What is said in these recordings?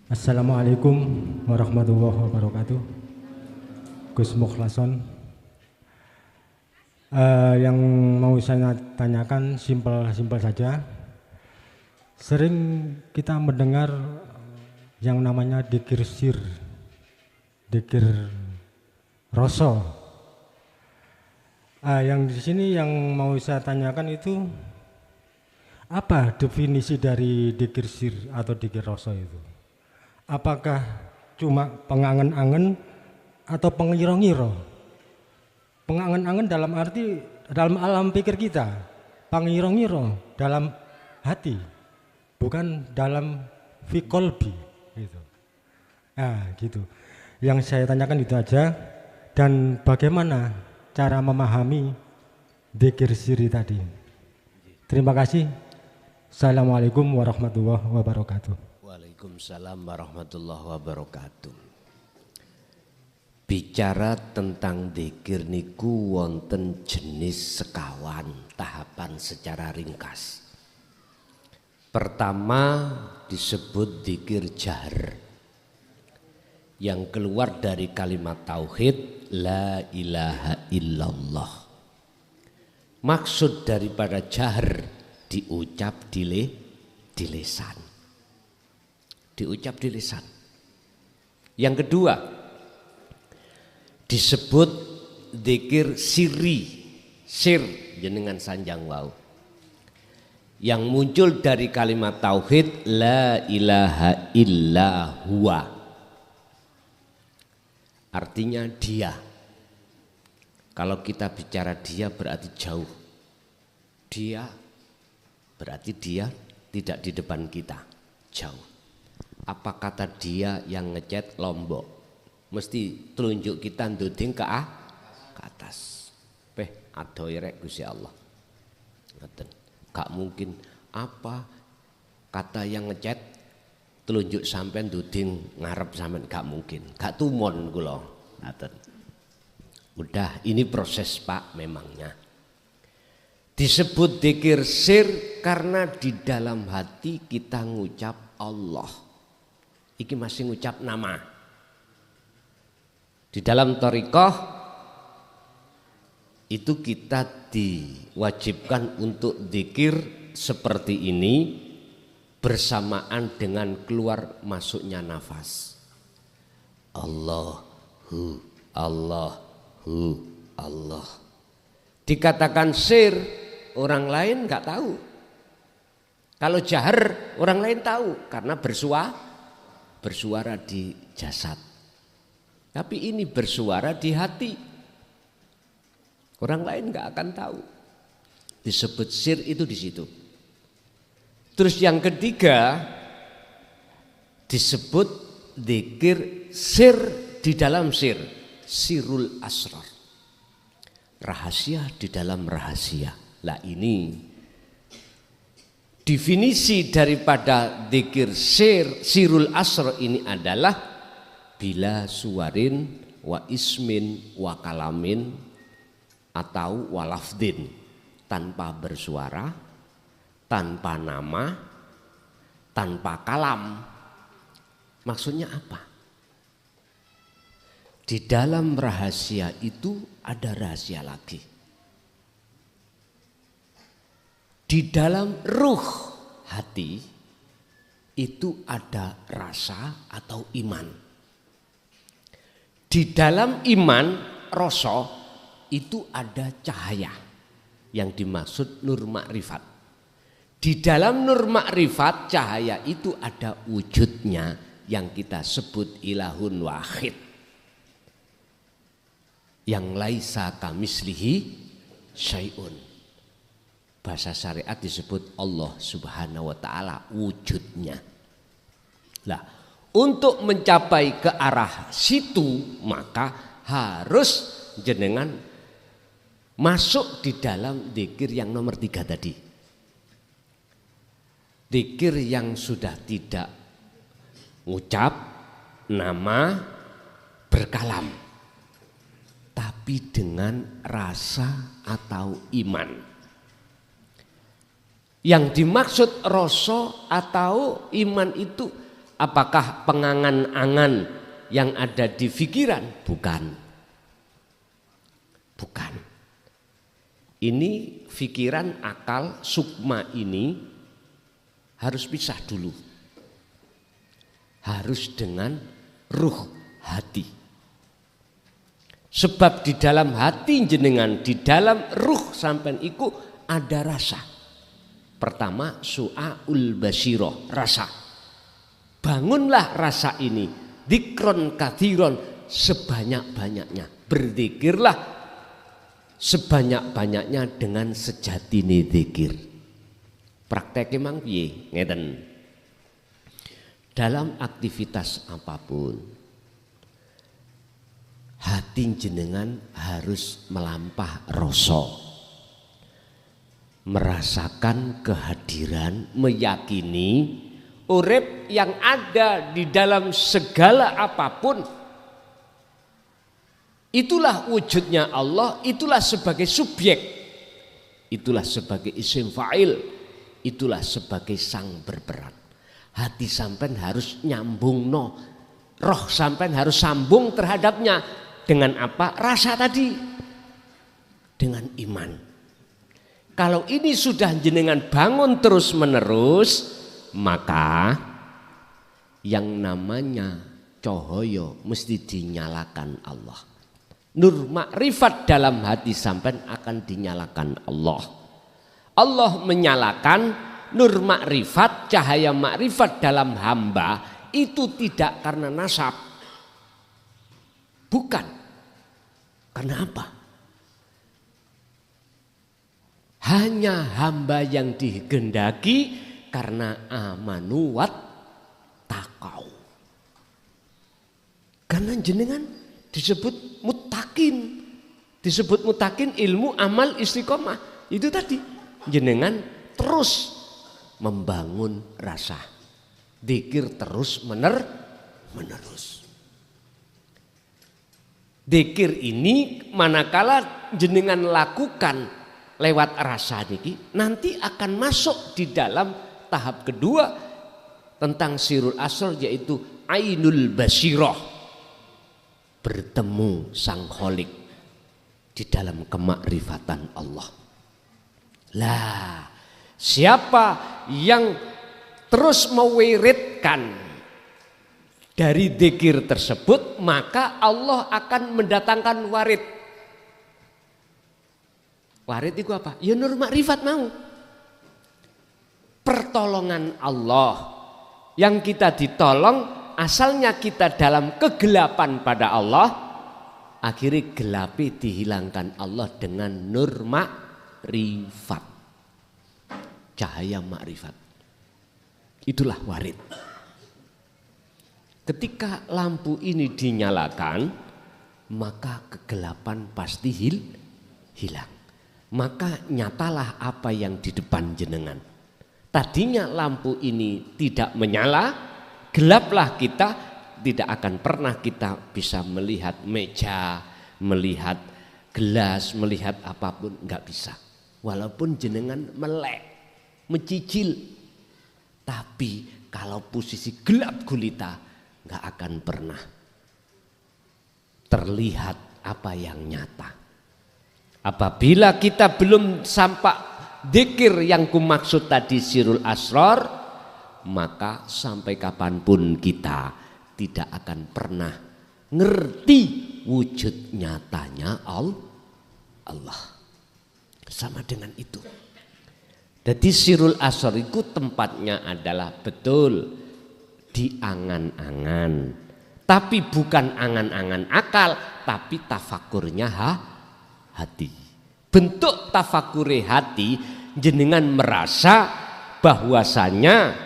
Assalamualaikum warahmatullahi wabarakatuh. Gus Mukhlason. Yang mau saya tanyakan simpel saja. Sering kita mendengar yang namanya dzikir sir, dzikir rasa. Yang di sini yang mau saya tanyakan itu apa definisi dari dzikir sir atau dzikir rasa itu? Apakah cuma pengangen-angen atau pengiro-ngiro? Pengangen-angen dalam arti dalam alam pikir kita, pengiro-ngiro dalam hati, bukan dalam fikolbi gitu. Nah, gitu. Yang saya tanyakan itu aja. Dan bagaimana cara memahami dzikir siri tadi? Terima kasih. Assalamualaikum warahmatullahi wabarakatuh. Waalaikumsalam warahmatullahi wabarakatuh. Bicara tentang dzikir niku wonten jenis sekawan tahapan secara ringkas. Pertama disebut dzikir jahar, yang keluar dari kalimat tauhid la ilaha illallah. Maksud daripada jahar diucap di lisan. Diucap di lisan. Yang kedua disebut dzikir siri, sir jenengan sanjang wau, yang muncul dari kalimat tauhid la ilaha illa huwa. Artinya dia. Kalau kita bicara dia berarti jauh. Dia berarti dia tidak di depan kita, jauh. Apa kata dia yang ngechat Lombok? Mesti telunjuk kita nduding ke atas. Adoy rek Gusti Allah. Ngoten. Gak mungkin apa kata yang ngechat telunjuk sampean nduding ngarep sampean, gak mungkin. Gak tumon kula. Ngoten. Udah, ini proses Pak memangnya. Disebut dzikir sir karena di dalam hati kita ngucap Allah. Iki masih ngucap nama. Di dalam thariqah itu kita diwajibkan untuk dzikir seperti ini bersamaan dengan keluar masuknya nafas. Allahu, Allahu, Allah. Dikatakan sir, orang lain nggak tahu. Kalau jahar orang lain tahu karena bersuara di jasad. Tapi ini bersuara di hati. Orang lain nggak akan tahu. Disebut sir itu di situ. Terus yang ketiga disebut dzikir sir di dalam sir, sirul asrar. Rahasia di dalam rahasia. Lah ini definisi daripada dzikir sir, sirul asrar ini adalah bila suwarin wa ismin wa kalamin atau walafdin, tanpa bersuara, tanpa nama, tanpa kalam. Maksudnya apa? Di dalam rahasia itu ada rahasia lagi. Di dalam ruh hati itu ada rasa atau iman. Di dalam iman, rasa itu ada cahaya yang dimaksud nur makrifat. Di dalam nur makrifat cahaya itu ada wujudnya yang kita sebut ilahun wahid. Yang laisa kamislihi syai'un. Bahasa syariat disebut Allah Subhanahu wa taala wujudnya. Lah, untuk mencapai ke arah situ maka harus jenengan masuk di dalam dzikir yang nomor 3 tadi. Dzikir yang sudah tidak ngucap nama, berkalam, tapi dengan rasa atau iman. Yang dimaksud rasa atau iman itu Apakah pengangan-angan yang ada di pikiran? Bukan. Bukan. Ini pikiran, akal, sukma ini harus pisah dulu. Harus dengan ruh hati. Sebab di dalam hati jenengan, di dalam ruh sampean iku ada rasa. Pertama su'aul basiroh, rasa. Bangunlah rasa ini, dzikron kathiron, sebanyak-banyaknya. Berzikirlah sebanyak-banyaknya dengan sejatine dzikir. Prakteknya mang piye? Ngeten. Dalam aktivitas apapun, hati jenengan harus melampah rasa. Merasakan kehadiran, meyakini urip yang ada di dalam segala apapun, itulah wujudnya Allah, itulah sebagai subjek, itulah sebagai isim fa'il, itulah sebagai sang berperan. Hati sampean harus nyambung no, roh sampean harus sambung terhadapnya. Dengan apa? Rasa tadi. Dengan iman. Kalau ini sudah jenengan bangun terus menerus, maka yang namanya cahaya mesti dinyalakan Allah. Nur makrifat dalam hati sampean akan dinyalakan Allah. Allah menyalakan nur makrifat, cahaya makrifat dalam hamba itu tidak karena nasab. Bukan. Karena apa? Hanya hamba yang digendaki karena amanu wat takau. Karena jenengan disebut muttaqin. Disebut muttaqin ilmu, amal, istiqomah. Itu tadi. Jenengan terus membangun rasa. Dzikir terus menerus. Dzikir ini manakala jenengan lakukan lewat rasa niki, nanti akan masuk di dalam tahap kedua tentang sirul asr, yaitu ainul basiroh, bertemu sang kholik di dalam kemakrifatan Allah. Lah, siapa yang terus mewiridkan dari dzikir tersebut, maka Allah akan mendatangkan warid. Warid itu apa? Ya nur makrifat mau. Pertolongan Allah. Yang kita ditolong, asalnya kita dalam kegelapan pada Allah, akhirnya gelapi dihilangkan Allah dengan nur makrifat. Cahaya makrifat. Itulah warid. Ketika lampu ini dinyalakan, maka kegelapan pasti hilang. Maka nyatalah apa yang di depan jenengan. Tadinya lampu ini tidak menyala, gelaplah kita, tidak akan pernah kita bisa melihat meja, melihat gelas, melihat apapun, enggak bisa. Walaupun jenengan melek, mencicil, tapi kalau posisi gelap gulita, enggak akan pernah terlihat apa yang nyata. Apabila kita belum sampai dzikir yang kumaksud tadi sirul asrar, maka sampai kapanpun kita tidak akan pernah ngerti wujud nyatanya Allah. Sama dengan itu. Jadi sirul asrar itu tempatnya adalah betul di angan-angan. Tapi bukan angan-angan akal, tapi tafakurnya hati. Bentuk tafakure hati, jenengan merasa bahwasanya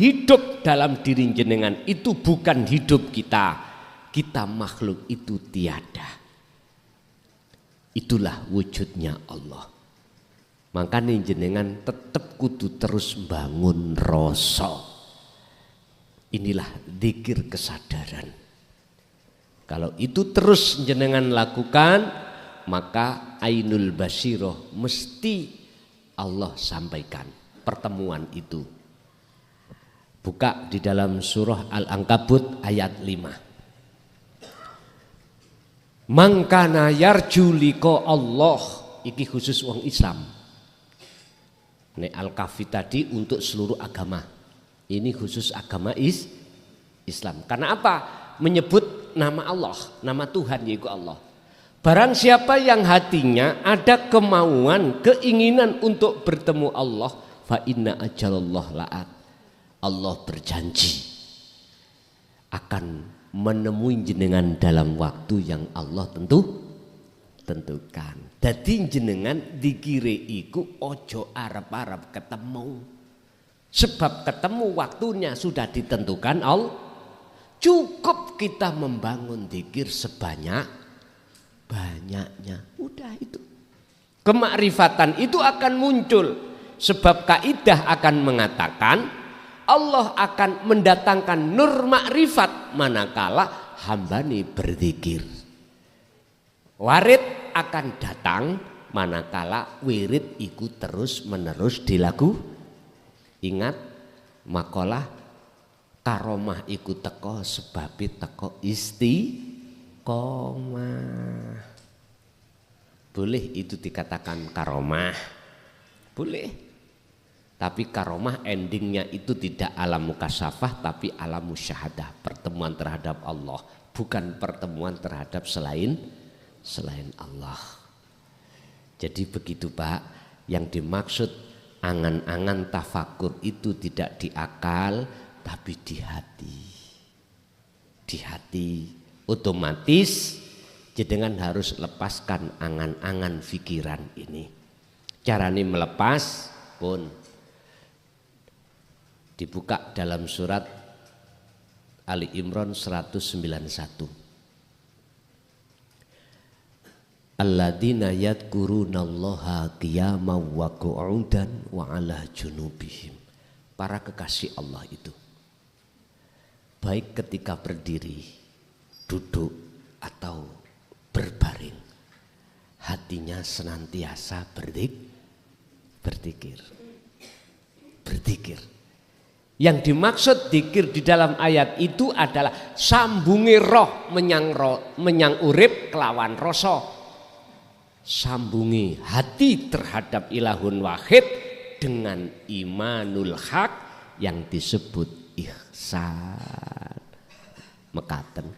hidup dalam diri jenengan itu bukan hidup kita. Kita makhluk itu tiada. Itulah wujudnya Allah. Makanya jenengan tetap kudu terus bangun rasa. Inilah dzikir kesadaran. Kalau itu terus jenengan lakukan, maka ainul basiroh mesti Allah sampaikan pertemuan itu. Buka di dalam surah Al-Ankabut ayat 5. Mangkana yarju liqa Allah, iki khusus wong Islam. Nek Al-Kahfi tadi untuk seluruh agama. Ini khusus agama Islam. Karena apa? Menyebut nama Allah, nama Tuhan yaitu Allah. Barang siapa yang hatinya ada kemauan, keinginan untuk bertemu Allah, fa inna ajalallah la'at. Allah berjanji akan menemui jenengan dalam waktu yang Allah tentukan. Dadi jenengan dikire iku ojo arep-arep ketemu. Sebab ketemu waktunya sudah ditentukan Allah. Cukup kita membangun zikir sebanyak-banyaknya. Udah itu. Kemakrifatan itu akan muncul. Sebab kaidah akan mengatakan Allah akan mendatangkan nur makrifat manakala hambani berzikir. Warid akan datang manakala wirid iku terus menerus dilaku. Ingat makalah karomah iku teko sebabi teko istiqomah. Boleh itu dikatakan karomah, boleh. Tapi karomah endingnya itu tidak alam mukasyafah tapi alam musyahadah, pertemuan terhadap Allah, bukan pertemuan terhadap selain Allah. Jadi begitu Pak, yang dimaksud angan-angan tafakur itu tidak di akal tapi di hati. Di hati otomatis jenengan harus lepaskan angan-angan pikiran ini. Caranya melepas pun dibuka dalam surat Ali Imran 191. Alladzina yadhkurunallaha qiyaman wa qu'udan wa 'ala junubihim. Para kekasih Allah itu baik ketika berdiri, duduk atau berbaring, hatinya senantiasa berzikir. Yang dimaksud zikir di dalam ayat itu adalah sambungi roh menyang urip kelawan rasa. Sambungi hati terhadap ilahun wahid dengan imanul haq yang disebut ihsan. Mekaten.